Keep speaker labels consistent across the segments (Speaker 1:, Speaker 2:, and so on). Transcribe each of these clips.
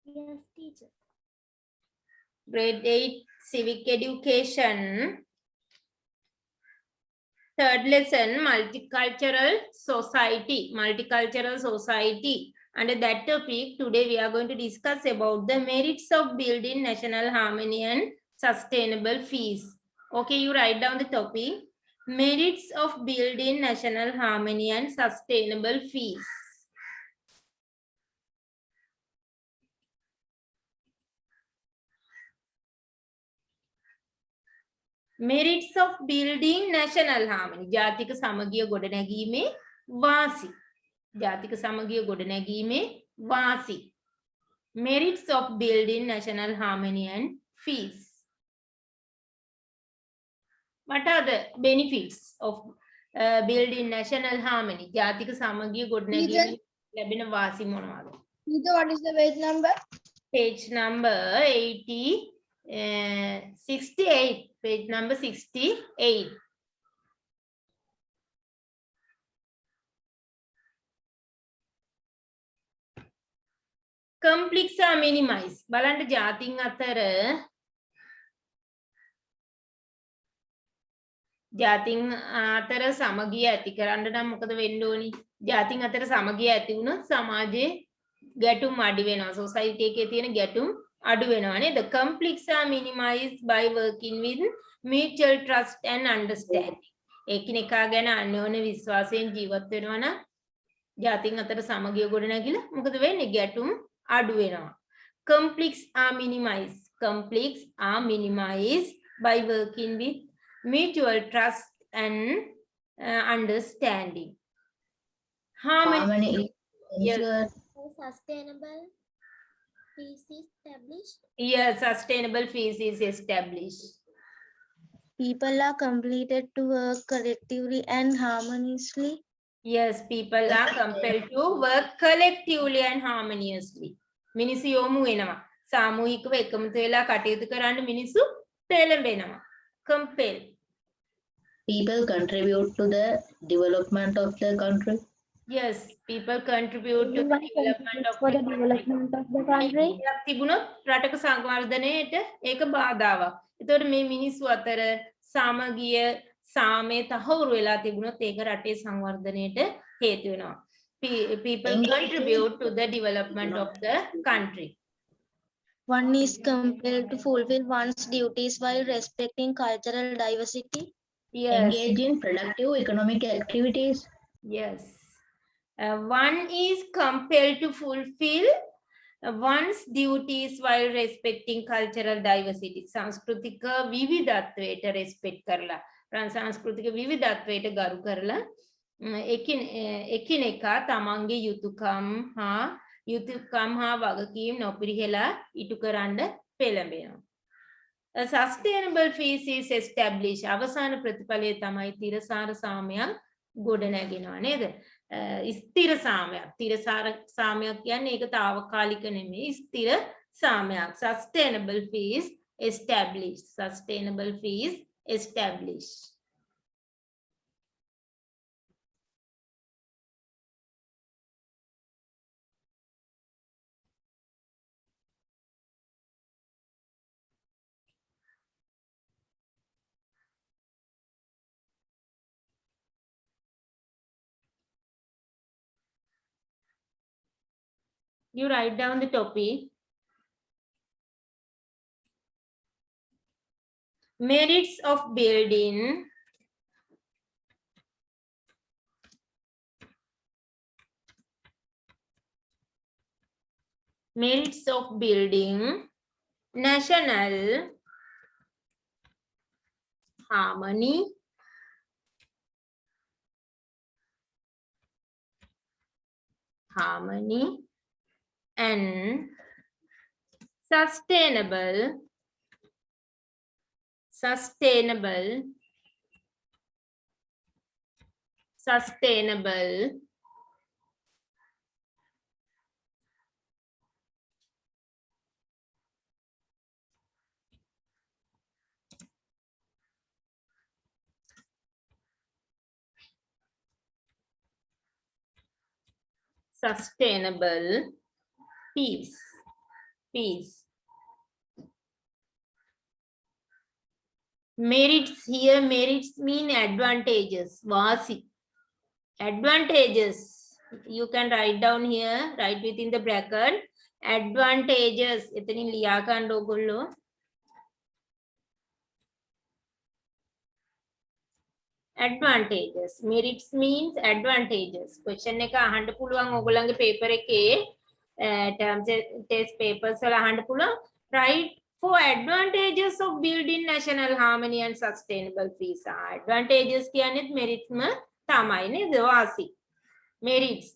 Speaker 1: Yes, teacher.
Speaker 2: Grade 8 Civic Education. Third lesson, Multicultural Society. Multicultural Society. Under that topic, today we are going to discuss about the merits of building national harmony and sustainable peace. Okay, you write down the topic. Merits of building national harmony and sustainable peace. Merits of building national harmony. ජාතික සමගිය ගොඩනැගීමේ වාසි. ජාතික සමගිය ගොඩනැගීමේ වාසි. Merits of building national harmony and peace. What are the benefits of building national harmony? ජාතික සමගිය ගොඩනැගීමේ ලැබෙන වාසි මොනවාද?
Speaker 1: What is the page number?
Speaker 2: Page number 68. Page number 68. Conflicts are minimized. බලන්න ජාතීන් අතර සමගිය ඇති කරන්න නම් මොකද වෙන්න ඕනි? ජාතීන් අතර සමගිය ඇති වුණොත් සමාජයේ ගැටුම් අඩු වෙනවා. සොසයිටි එකේ තියෙන ගැටුම් අඩු වෙනවා නේද? Conflicts are minimized by working with mutual trust and understanding. එකිනෙකා ගැන අන්‍යෝන්‍ය විශ්වාසයෙන් ජීවත් වෙනවා නම් ජාතීන් අතර සමගිය ගොඩ නැගිලා මොකද වෙන්නේ? ගැටුම් අඩු වෙනවා. Conflicts are minimized. Conflicts are minimized by working with mutual trust and understanding. Harmony. Yes.
Speaker 1: Sustainable peace is established.
Speaker 2: Yes, sustainable peace is established.
Speaker 3: People are compelled to work collectively and harmoniously.
Speaker 2: Yes, people are compelled to work collectively and harmoniously. මිනිස්සු යොමු වෙනවා. සාමූහිකව එකමුතු වෙලා කටයුතු කරන්න මිනිස්සු පෙළඹෙනවා. Compel.
Speaker 4: People contribute to the development of the country.
Speaker 2: Yes, people contribute to the development of the country. තිබුණොත් රටක සංවර්ධනයට ඒක බාධාවක්. ඒතකොට මේ මිනිස්සු අතර සමගිය සාමය තහවුරු වෙලා තිබුණොත් ඒක රටේ සංවර්ධනයට හේතු වෙනවා. People contribute to the development of the country.
Speaker 3: One is compelled to fulfill one's duties while respecting cultural diversity.
Speaker 2: Yes.
Speaker 4: Engage in productive economic activities.
Speaker 2: Yes. One is compelled to fulfill one's duties while respecting cultural diversity. सांस्कृतिक विविधत्वයට respect කරලා සංස්කෘතික විවිධත්වයට ගරු කරලා එකිනෙකා තමන්ගේ යුතුයකම් හා වගකීම් නොපිරිහෙලා ඉටු කරන්න පෙළඹෙනවා. A sustainable peace is established. අවසාන ප්‍රතිඵලය තමයි තිරසාර සාමයක් ගොඩනැගෙනවා නේද? ස්ථිර සාමයක්. තිරසාර සාමයක් කියන්නේ ඒක తాවකාලික නෙමෙයි ස්ථිර සාමයක්. Sustainable peace established. Sustainable peace established. You write down the topic. Merits of building national harmony and sustainable peace. peace. Merits here, merits mean advantages. Vasi. Advantages. You can write down here, write within the bracket. Advantages. Itani liya kan dogullo. Advantages. Merits means advantages. Question එක අහන්න පුළුවන් ඕගොල්ලන්ගේ paper එකේ terms test papers වල අහන්න පුළුවන්. Write for advantages of building national harmony and sustainable peace. Advantages කියන්නේත් merits ම තමයි නේද? වාසි. Merits.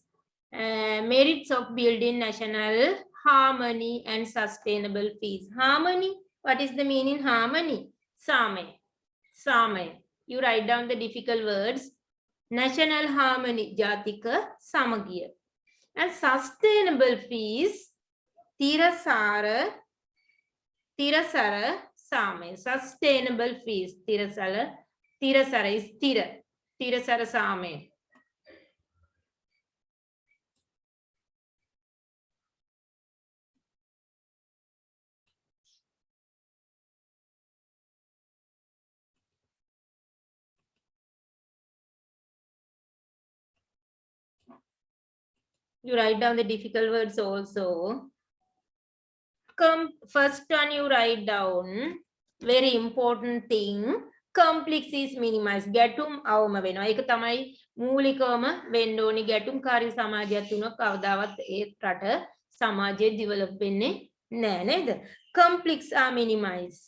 Speaker 2: Merits of building national harmony and sustainable peace. Harmony. What is the meaning harmony? Same. Same. You write down the difficult words. National harmony, jatika samagiya. And sustainable peace, tirasara same. Sustainable peace, tirasara is tirasara same. You write down the difficult words also. First one you write down. Very important thing. Complex is minimized. Gatum awama වෙනවා. ඒක තමයි මූලිකවම වෙන්න ඕනි. ගැටුම්කාරී සමාජයක් තුන කවදාවත් ඒ රට සමාජයේ develop වෙන්නේ නෑ නේද? Conflicts are minimized.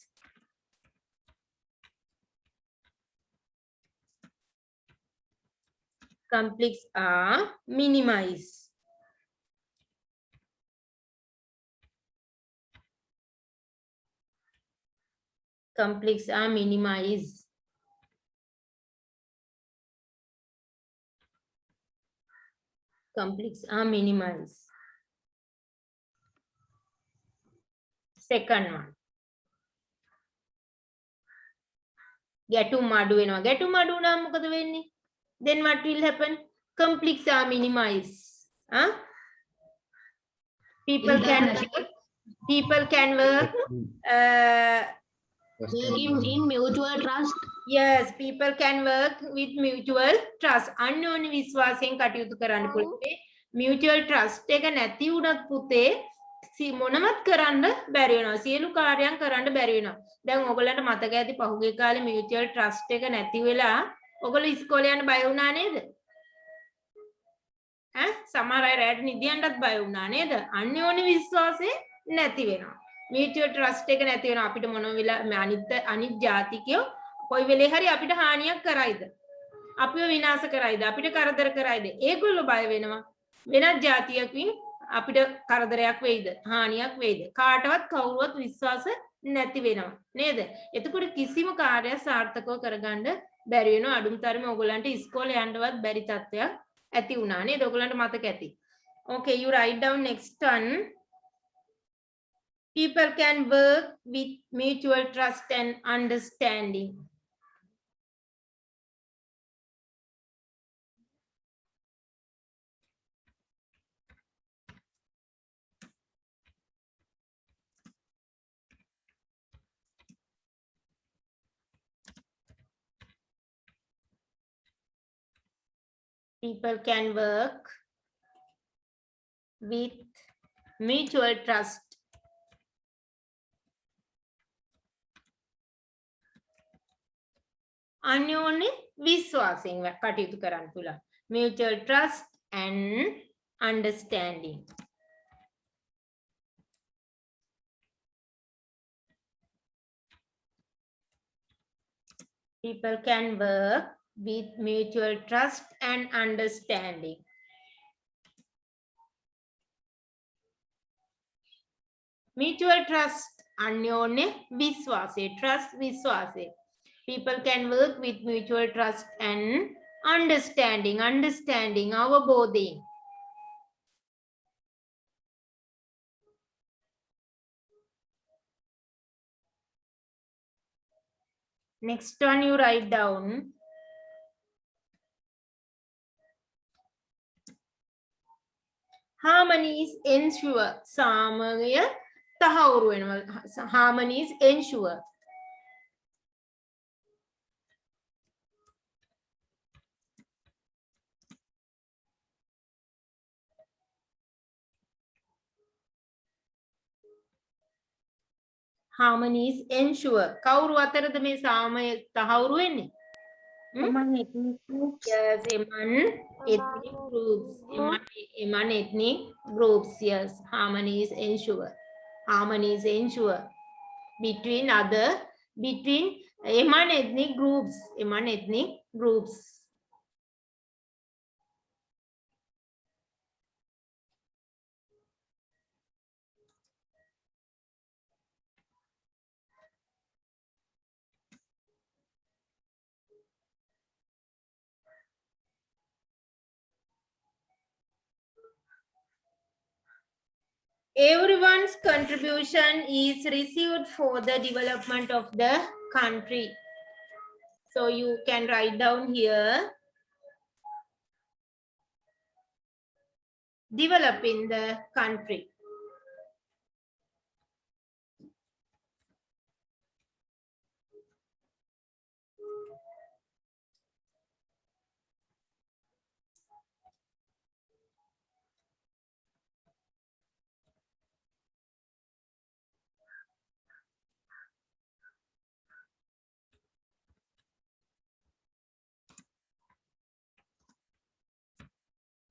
Speaker 2: Conflicts are minimized. Conflicts are minimized. Conflicts are minimized. Second one. ගැටුම් අඩු වෙනවා. ගැටුම් අඩු වුණාම මොකද වෙන්නේ? Then what will happen? Conflicts are minimized. Huh? People can work
Speaker 4: in mutual trust.
Speaker 2: Yes, people can work with mutual trust. අන්‍යෝන්‍ය විශ්වාසයෙන් කටයුතු කරන්න පුළුවන්. Mutual trust එක නැති වුණත් පුතේ මොනවත් කරන්න බැරි වෙනවා. සියලු කාර්යයන් කරන්න බැරි වෙනවා. දැන් ඔයගොල්ලන්ට මතක ඇති පහුගිය කාලේ mutual trust එක නැති වෙලා ඔයගොල්ලෝ ඉස්කෝලේ යන්න බය වුණා නේද? සමහර අය රැට නිදියන්නත් බය වුණා නේද? අන්‍යෝන්‍ය විශ්වාසය නැති වෙනවා. mutual trust එක නැති වෙනවා. අපිට මොන වෙලා අනිත් ජාතිකයෝ කොයි වෙලේ හරි අපිට හානියක් කරයිද? අපිව විනාශ කරයිද? අපිට කරදර කරයිද? ඒගොල්ලෝ බය වෙනවා. වෙනත් ජාතියකින් අපිට කරදරයක් වෙයිද? හානියක් වෙයිද? කාටවත් කවුරුවත් විශ්වාස නැති වෙනවා. නේද? එතකොට කිසිම කාර්යයක් සාර්ථකව කරගන්න බැරි වෙනවා. අඩුම තරමේ ඕගොල්ලන්ට ඉස්කෝලේ යන්නවත් බැරි තත්ත්වයක් ඇති වුණා නේද? ඕගොල්ලන්ට මතක ඇති. Okay, you write down next one. People can work with mutual trust and understanding. People can work with mutual trust අන්‍යෝන්‍ය විශ්වාසයෙන් කටයුතු කරන්න පුළුවන්. Mutual trust and understanding. People can work with mutual trust and understanding. Mutual trust අන්‍යෝන්‍ය විශ්වාසය. Trust විශ්වාසය. People can work with mutual trust and understanding. Understanding, අවබෝධයෙන්. Next one you write down. Harmony is ensure. සාමය තහවුරු වෙනවා. harmony is ensure. harmony is ensure. කවුරු අතරද මේ සාමය තහවුරු වෙන්නේ?
Speaker 3: Among ethnic groups.
Speaker 2: Yes, among ethnic groups. Among ethnic groups, yes. Harmony is ensure. Harmony is ensure. Between among ethnic groups. Among ethnic groups. Everyone's contribution is received for the development of the country. So you can write down here, developing the country.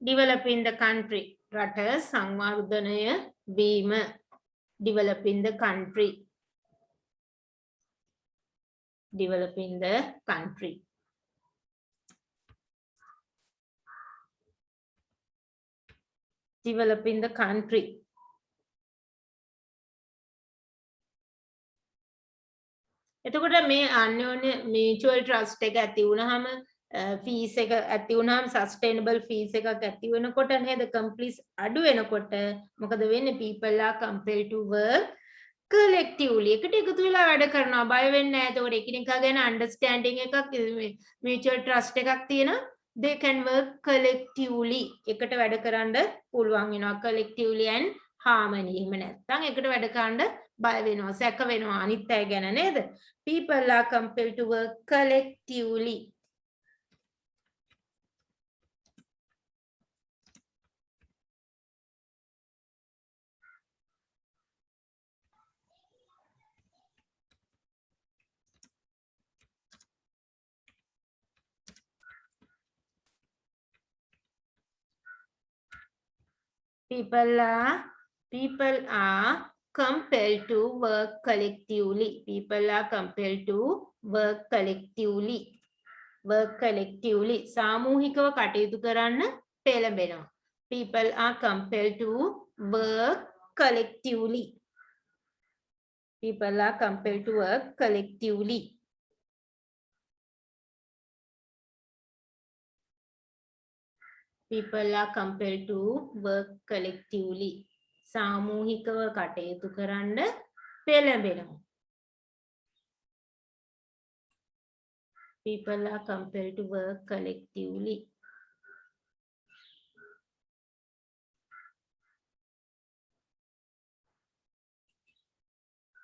Speaker 2: Developing the country. රට සංවර්ධනය වීම. Developing the country. Developing the country. Developing the country. එතකොට මේ අන්‍යෝන්‍ය mutual trust එක ඇති වුණාම fees එක ඇති වුණාම sustainable fees එකක් ඇති වෙනකොට නේද compliance අඩු වෙනකොට මොකද වෙන්නේ? people are compelled to work collectively. එකට එකතු වෙලා වැඩ කරනවා. බය වෙන්නේ නැහැ. එතකොට එකිනෙකා ගැන understanding එකක් mutual trust එකක් තියෙනවා. they can work collectively. එකට වැඩ කරන්න පුළුවන් වෙනවා. collectively and harmony. එහෙම නැත්නම් එකට වැඩ කරන්න බය වෙනවා. සැක වෙනවා අනිත් අය ගැන නේද? people are compelled to work collectively. People are compelled to work collectively. People are compelled to work collectively. Work collectively. සාමූහිකව කටයුතු කරන්න පෙළඹෙනවා. People are compelled to work collectively. People are compelled to work collectively. People are compelled to work collectively. සාමූහිකව කටයුතු කරන්න පෙළඹෙනවා. People are compelled to work collectively.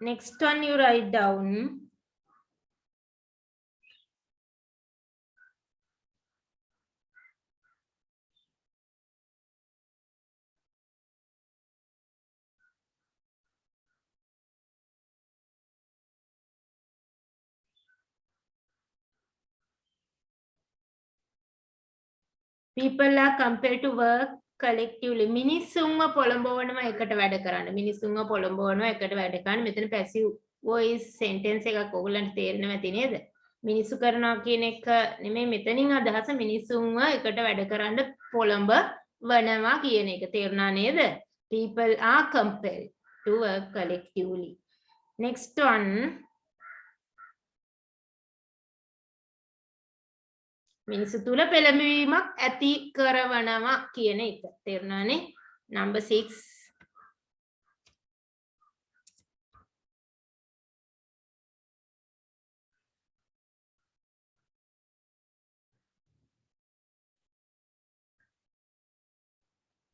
Speaker 2: Next one you write down. People are compelled to work collectively. මිනිස්සුන්ව පොළඹවනවා එකට වැඩ කරන්න. මිනිස්සුන්ව පොළඹවනවා එකට වැඩ කරන්න. මෙතන passive voice sentence එකක් ඔයගොල්ලන්ට තේරෙනවා ඇති නේද? මිනිස්සු කරනවා කියන එක නෙමෙයි මෙතනින් අදහස මිනිස්සුන්ව එකට වැඩ කරන්න පොළඹවනවා කියන එක. තේරුණා නේද? People are compelled to work collectively. Next one. මිනිස්සු තුල පෙළඹවීමක් ඇති කරවනවා කියන එක. තේරුණානේ? Number 6.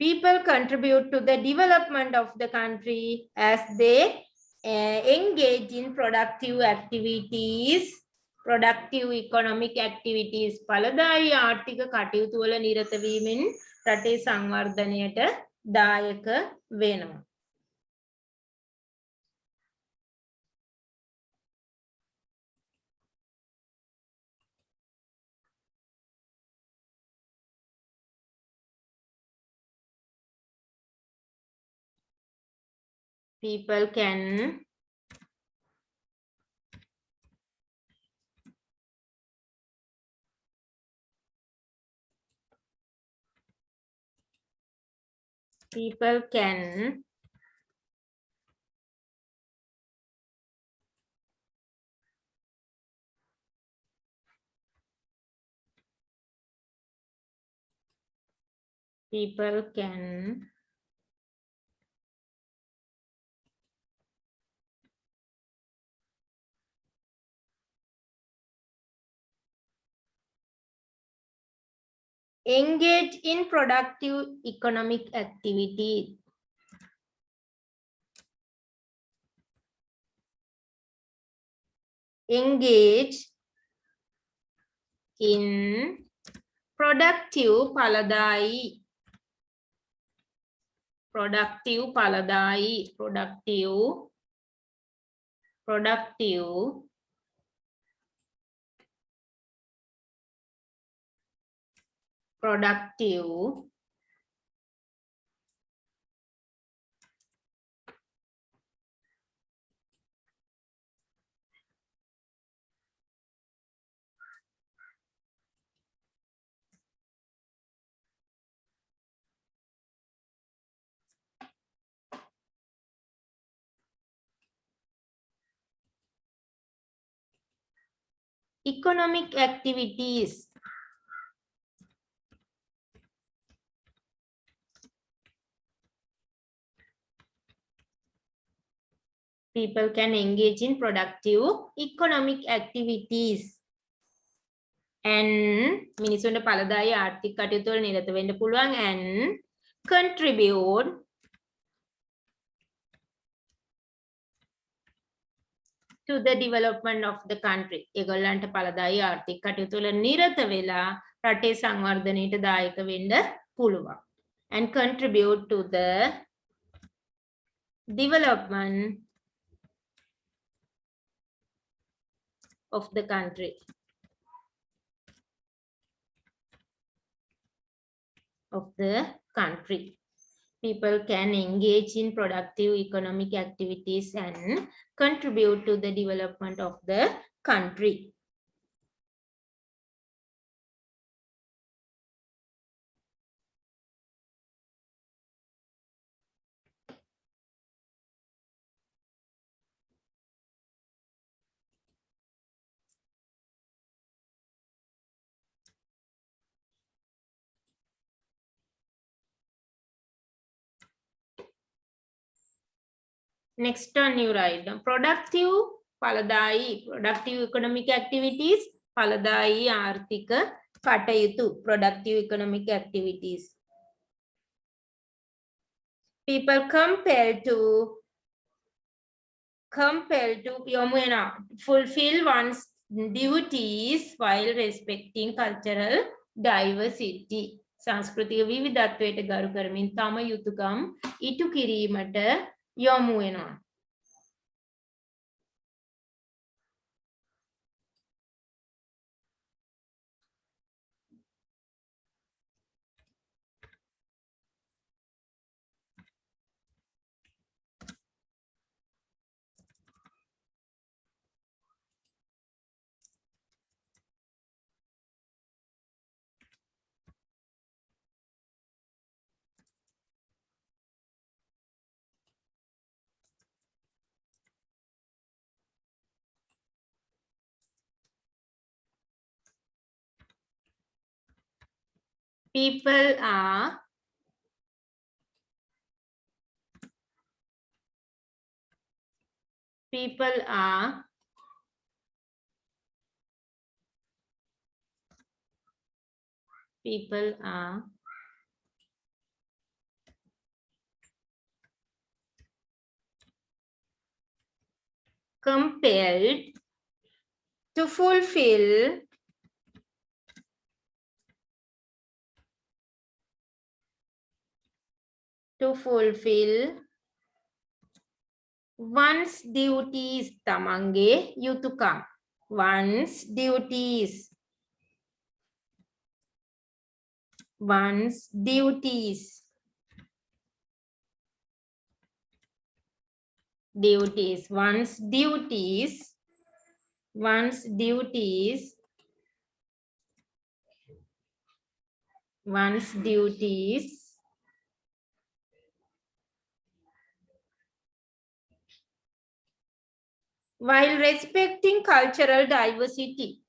Speaker 2: People contribute to the development of the country as they engage in productive activities, productive economic activities. ඵලදායී ආර්ථික කටයුතු වල නිරත වීමෙන් රටේ සංවර්ධනයට දායක වෙනවා. People can engage in productive economic activities. Engage in productive ඵලදායී productive ඵලදායී productive economic activities. People can engage in productive economic activities and මිනිසුන්ට ඵලදායී ආර්ථික කටයුතු වල නිරත වෙන්න පුළුවන් and contribute to the development of the country. ඒගොල්ලන්ට ඵලදායී ආර්ථික කටයුතු වල නිරත වෙලා රටේ සංවර්ධනයට දායක වෙන්න පුළුවන් and contribute to the development of the country. People can engage in productive economic activities and contribute to the development of the country. Next one you write down productive ඵලදායී productive economic activities ඵලදායී ආර්ථික කටයුතු productive economic activities. People compelled to යොමු වෙනවා fulfill one's duties while respecting cultural diversity. සංස්කෘතික විවිධත්වයට ගරු කරමින් තම යුතුයකම් ඉටු කිරීමට යොමු වෙනවා. People are compelled to fulfill one's duties tamange yuthukam one's duties one's duties one's duties one's duties one's duties while respecting cultural diversity.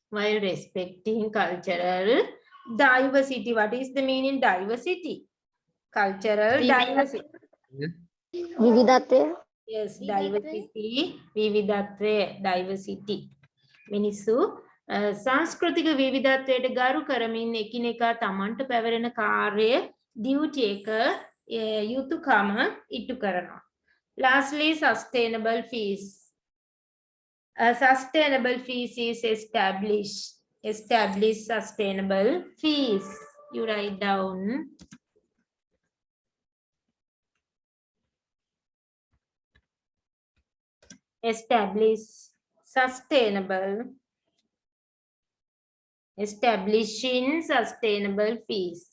Speaker 2: While respecting cultural diversity. What is the meaning diversity? Cultural diversity.
Speaker 3: විවිධත්වය
Speaker 2: Yes, diversity, විවිධත්වය, diversity. මිනිස්සු සංස්කෘතික විවිධත්වයට ගරු කරමින් එකිනෙකා තමන්ට පැවරෙන කාර්ය duty එක යුතුයකම ඉටු කරනවා. Lastly, sustainable fees. A sustainable fees is established sustainable fees. You write down. Establishing sustainable fees.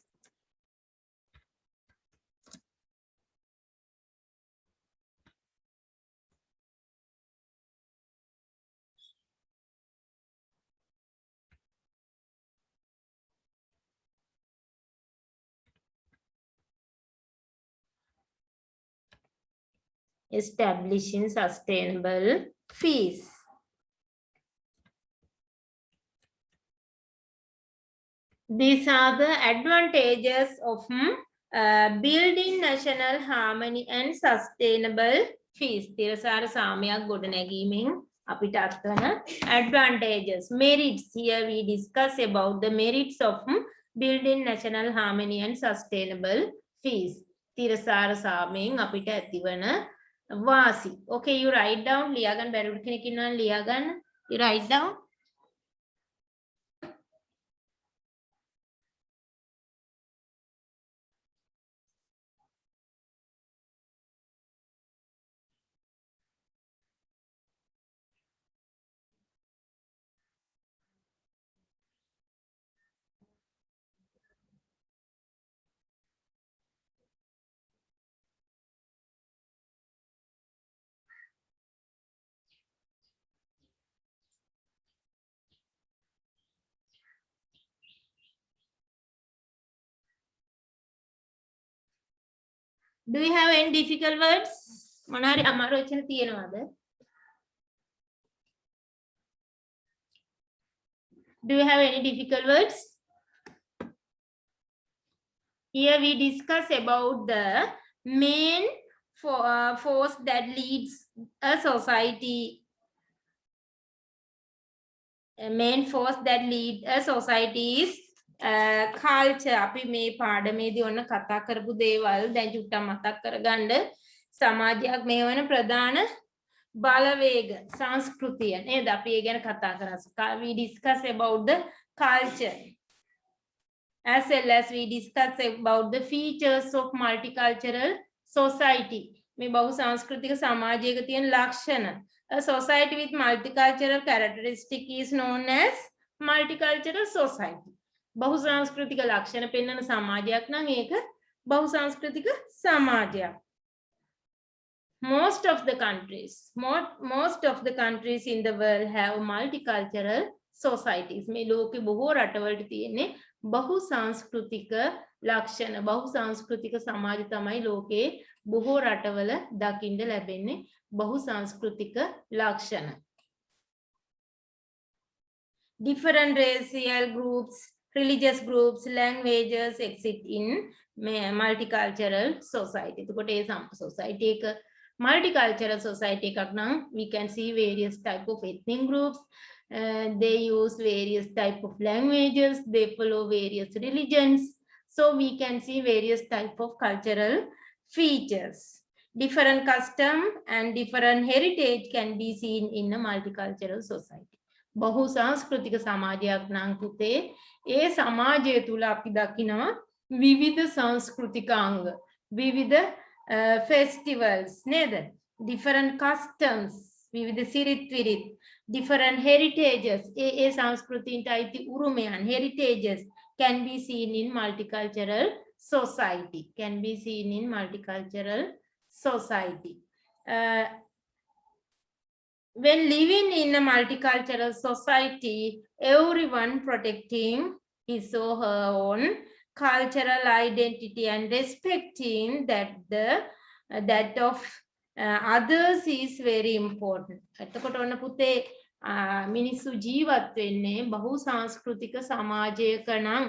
Speaker 2: Establishing sustainable fees. These are the advantages of building national harmony and sustainable fees. තිරසාර සාමයක් ගොඩනැගීමෙන් අපිට අත්වන advantages. Merits. Here we discuss about the merits of building national harmony and sustainable fees. තිරසාර සාමයෙන් අපිට ඇතිවන වාසි. Okay, you write down. ලියාගන්න බැරිවුණු කෙනෙක් ඉන්නවනම් ලියාගන්න. You write down. Do you have any difficult words? මොනාරි අමාරු වචන තියෙනවද? Do you have any difficult words? Here we discuss about the main force that leads a society. A main force that leads a society is culture. අපි මේ පාඩමේදී ඔන්න කතා කරපු දේවල් දැන් චුට්ටක් මතක් කරගන්න. සමාජයක් මේ වන ප්‍රධාන බලවේග සංස්කෘතිය නේද? අපි ඒ ගැන කතා කරා. We discuss about the culture as well as we discuss about the features of multicultural society. මේ බහු සංස්කෘතික සමාජයක තියෙන ලක්ෂණ. A society with multicultural characteristic is known as multicultural society. බහු සංස්කෘතික ලක්ෂණ පෙන්වන සමාජයක් නම් ඒක බහු සංස්කෘතික සමාජයක්. Most of the countries in the world have multicultural societies. මේ ලෝකේ බොහෝ රටවලට තියෙන්නේ බහු සංස්කෘතික ලක්ෂණ. බහු සංස්කෘතික සමාජ තමයි ලෝකේ බොහෝ රටවල දකින්න ලැබෙන්නේ. බහු සංස්කෘතික ලක්ෂණ. Different racial groups religious groups, languages exist in multicultural society. එතකොට ඒ society එක multicultural society එකක් නම් we can see various type of ethnic groups. They use various type of languages, they follow various religions, so we can see various type of cultural features. Different custom and different heritage can be seen in a multicultural society. बहु सांस्कृतिक සමාජයක් නම් පුතේ ඒ සමාජය තුල අපි දකිනවා විවිධ සංස්කෘතික අංග විවිධ festivals නේද different customs විවිධ සිරිත් විරිත් different heritages ඒ සංස්කෘතියින්ට අයිති උරුමයන් heritages can be seen in multicultural society can be seen in multicultural society. When living in a multicultural society, everyone protecting his or her own cultural identity and respecting that of others is very important. එතකොට ඔන්න පුතේ මිනිස්සු ජීවත් වෙන්නේ බහු සංස්කෘතික සමාජයක නම්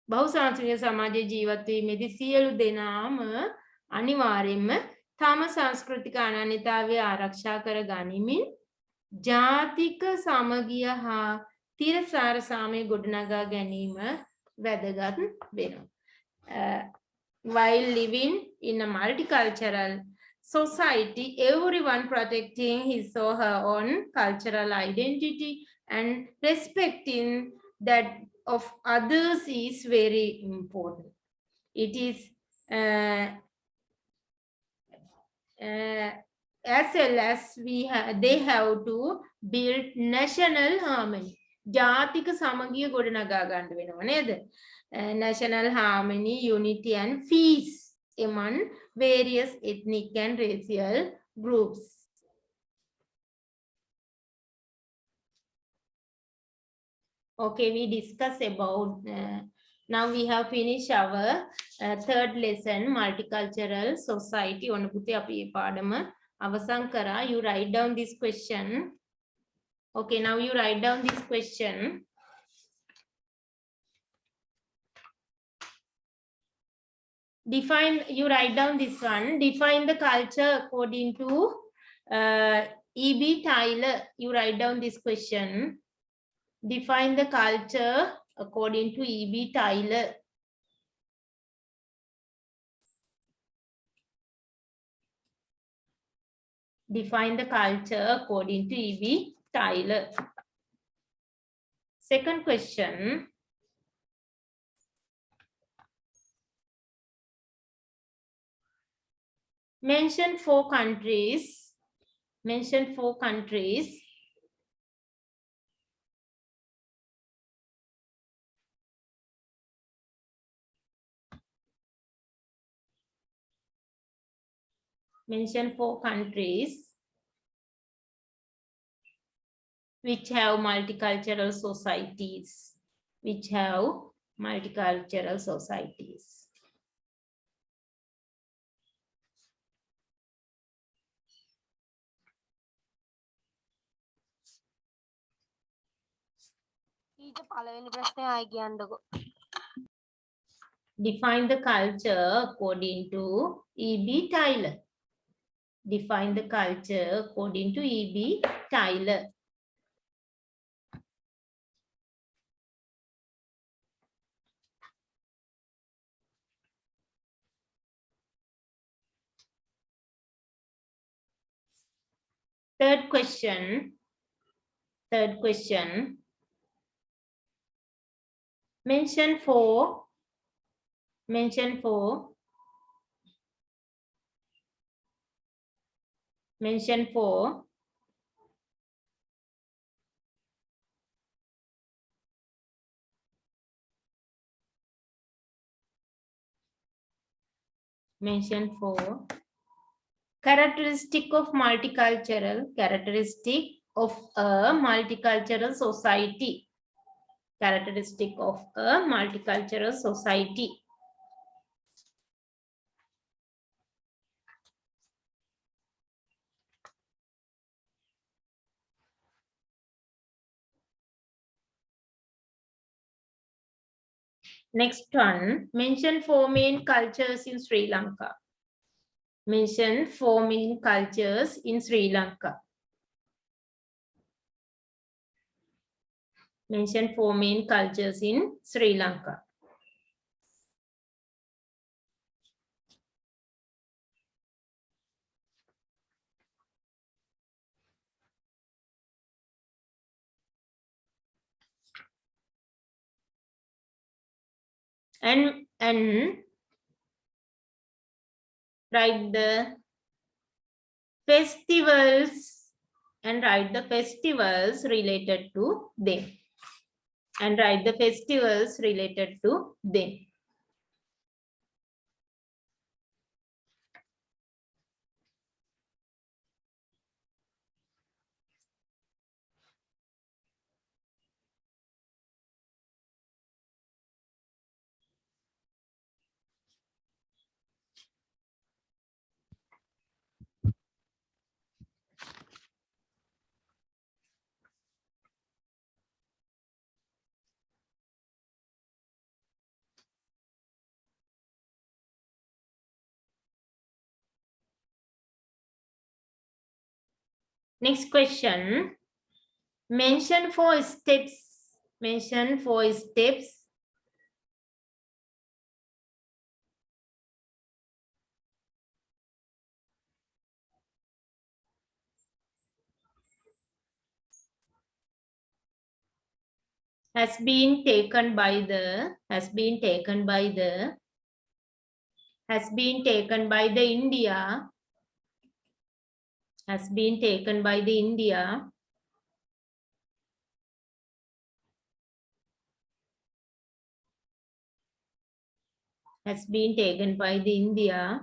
Speaker 2: බහු සංස්කෘතික සමාජයේ ජීවත් වීමේදී සියලු දෙනාම අනිවාර්යයෙන්ම තම සංස්කෘතික අනන්‍යතාවය ආරක්ෂා කර ගනිමින් ජාතික සමගිය හා තිරසාර සාමය ගොඩනගා ගැනීම වැදගත් වෙනවා. While living in a multicultural society, everyone protecting his or her own cultural identity and respecting that of others is very important. It is as well as they have to build national harmony. ජාතික සමගිය ගොඩනගා ගන්න වෙනවා නේද? National harmony, unity and peace among various ethnic and racial groups. Okay, we discuss about now we have finished our third lesson multicultural society. ඔන්න පුතේ අපි මේ පාඩම අවසන් කරා. You write down this question. Okay, now you write down this question. You write down this one. Define the culture according to E.B. Tyler. You write down this question. Define the culture according to E.B. Tyler. Define the culture according to E.B. Tyler. Second question. Mention 4 countries. Mention 4 countries. Mention 4 countries which have multicultural societies. Which have multicultural societies. Define the culture according to E.B. Tyler. Define the culture according to E.B. Tyler. Third question. Third question. Mention 4. Mention 4. Mention 4. Mention 4. Characteristic of multicultural. Characteristic of a multicultural society. Characteristic of a multicultural society. Next one, mention 4 main cultures in Sri Lanka. Mention 4 main cultures in Sri Lanka. Mention 4 main cultures in Sri Lanka. And write the festivals and write the festivals related to them. And write the festivals related to them. Next question. Mention 4 steps. Mention 4 steps has been taken by the India has been taken by the India has been taken by the India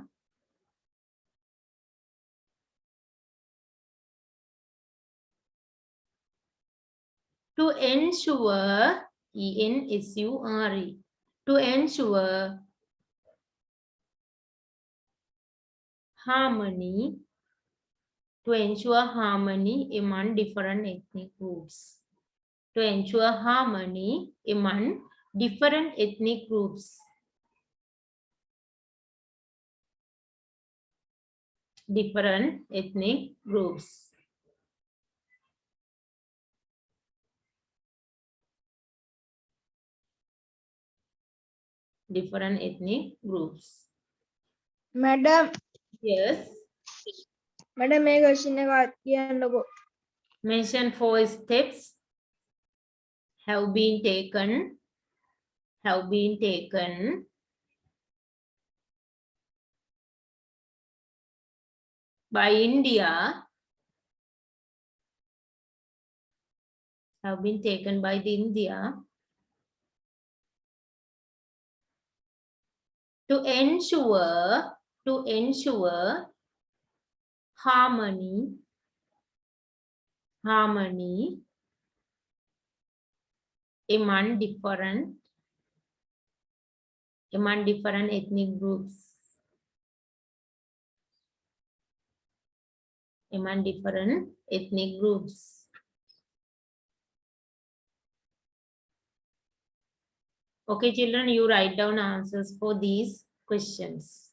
Speaker 2: to ensure ENSURE to ensure harmony among different ethnic groups. To ensure harmony among different ethnic groups. Different ethnic groups. Different ethnic groups.
Speaker 1: Madam,
Speaker 2: Yes.
Speaker 1: madam, මේ question එක කියන්නකෝ.
Speaker 2: Mention 4 steps have been taken by India to ensure harmony among different ethnic groups. Among different ethnic groups. Okay, children, you write down answers for these questions.